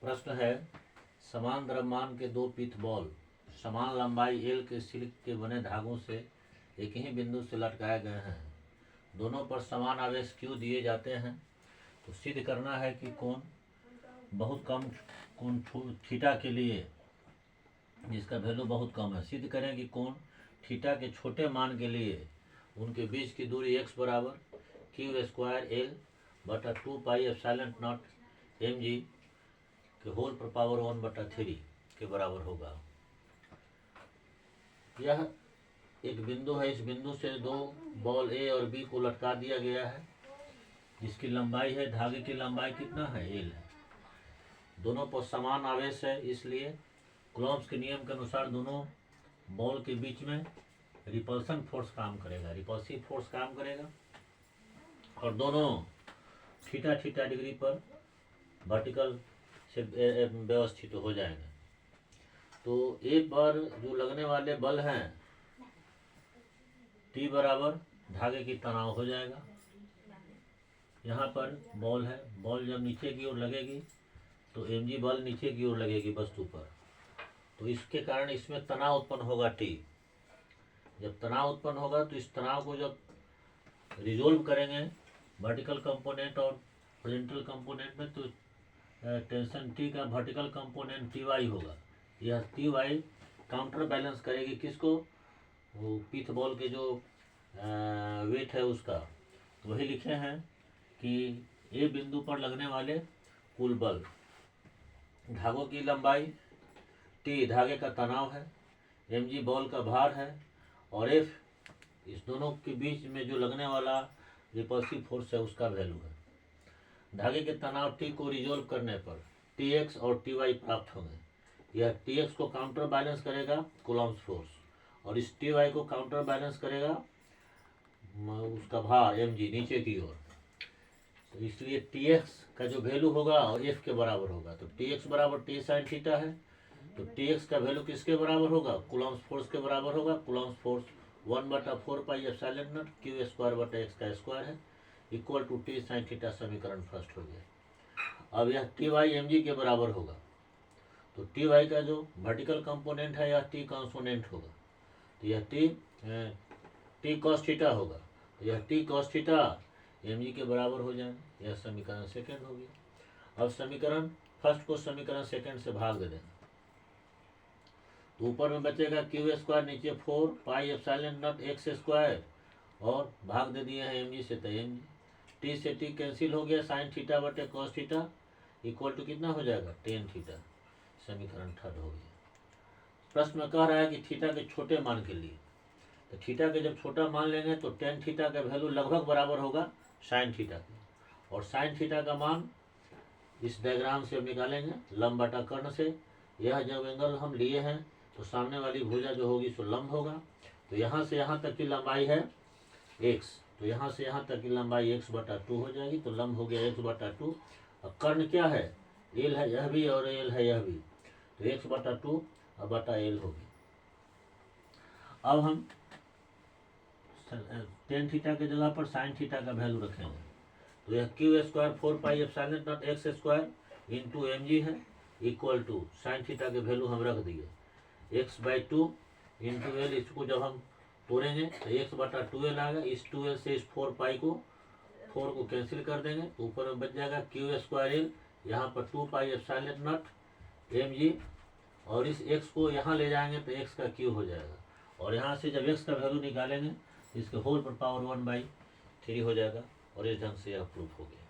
प्रश्न है, समान द्रव्यमान के दो पीठ बॉल समान लंबाई एल के सिल्क के बने धागों से एक ही बिंदु से लटकाए गए हैं। दोनों पर समान आवेश क्यों दिए जाते हैं। तो सिद्ध करना है कि कोण बहुत कम, कोण थीटा के लिए जिसका वैल्यू बहुत कम है, सिद्ध करें कि कोण थीटा के छोटे मान के लिए उनके बीच की दूरी x बराबर क्यू स्क्वायर एल बटा 2πε0 mg के होल पर पावर 1/3 के बराबर होगा। यह एक बिंदु है, इस बिंदु से दो बॉल ए और बी को लटका दिया गया है जिसकी लंबाई है, धागे की लंबाई कितना है, एल है। दोनों पर समान आवेश है, इसलिए कूलॉम्स के नियम के अनुसार दोनों बॉल के बीच में रिपल्सन फोर्स काम करेगा, रिपल्सिव फोर्स काम करेगा और दोनों थीटा थीटा डिग्री पर वर्टिकल से व्यवस्थित हो जाएंगे। तो ए पर जो लगने वाले बल हैं टी बराबर धागे की तनाव हो जाएगा। यहाँ पर बॉल है, बॉल जब नीचे की ओर लगेगी तो mg बल नीचे की ओर लगेगी वस्तु पर, तो इसके कारण इसमें तनाव उत्पन्न होगा टी। जब तनाव उत्पन्न होगा तो इस तनाव को जब रिजोल्व करेंगे वर्टिकल कंपोनेंट और हॉरिजॉन्टल कंपोनेंट में, तो टेंशन टी का वर्टिकल कंपोनेंट टी वाई होगा। यह टी वाई काउंटर बैलेंस करेगी किसको, वो पीठ बॉल के जो वेट है उसका। तो वही लिखे हैं कि ए बिंदु पर लगने वाले कुल बल, धागों की लंबाई टी धागे का तनाव है, mg बॉल का भार है और f इस दोनों के बीच में जो लगने वाला रिपल्सिव फोर्स है उसका वैल्यू है। धागे के तनाव टी को रिजोल्व करने पर tx और ty प्राप्त होंगे। यह tx को काउंटर बैलेंस करेगा कूलॉम्स फोर्स और इस ty को काउंटर बैलेंस करेगा उसका भार mg नीचे की ओर। तो इसलिए tx का जो वैल्यू होगा और f के बराबर होगा। तो tx बराबर t साइन थीटा है, तो tx का वैल्यू किसके बराबर होगा, कूलॉम्स फोर्स के बराबर होगा। कूलॉम्स फोर्स 1/4πε0 क्यू स्क्वायर बटा एक्स का स्क्वायर है equal to T sine theta. समीकरण फर्स्ट हो गया। अब यह टी वाई एम जी के बराबर होगा, तो टी वाई का जो वर्टिकल कंपोनेंट है यह टी कॉन्सोनेंट होगा, तो यह टी कॉस थीटा होगा। तो यह T cos theta M G के बराबर हो जाएगा। यह समीकरण सेकेंड हो गया। अब समीकरण फर्स्ट को समीकरण सेकेंड से भाग दे देना, तो ऊपर में बचेगा क्यू स्क्वायर, नीचे 4πε0 एक्स स्क्वायर और भाग दे दिए हैं एम जी से, तो एम जी टी से टी कैंसिल हो गया, साइन थीटा बटे कॉस थीटा इक्वल टू कितना हो जाएगा, टेन थीटा। समीकरण थर्ड हो गया। प्रश्न में कह रहा है कि थीटा के छोटे मान के लिए, तो थीटा के जब छोटा मान लेंगे तो टेन थीटा का वैल्यू लगभग बराबर होगा साइन थीटा के, और साइन थीटा का मान इस डायग्राम से हम निकालेंगे लंब बटा कर्ण से। यह जब एंगल हम लिए हैं तो सामने वाली भुजा जो होगी सो लंब होगा। तो यहाँ से यहाँ तक की लंबाई है x, तो यहाँ से यहाँ तक की लंबाई x/2 हो जाएगी, तो लंब हो गया x/2। अब कर्ण क्या है, l है यह भी और l है यह भी, तो x/2 और बटा l होगी। अब हम टेन थीटा के जगह पर साइन थीटा का वैल्यू रखेंगे, तो यह Q square 4πε0 X square into M G है इक्वल टू साइन थीटा के वैल्यू हम रख दिए x/2 इंटू एल। इसको जब हम तोड़ेंगे तो x/2l आएगा, इस 2l से इस 4 को कैंसिल कर देंगे, तो ऊपर में बच जाएगा क्यू स्क्वायर एल, यहाँ पर 2πε0 mg और इस x को यहाँ ले जाएंगे तो x का क्यू हो जाएगा, और यहाँ से जब x का वैल्यू निकालेंगे इसके होल पर पावर 1/3 हो जाएगा, और इस ढंग से यह प्रूफ हो गया।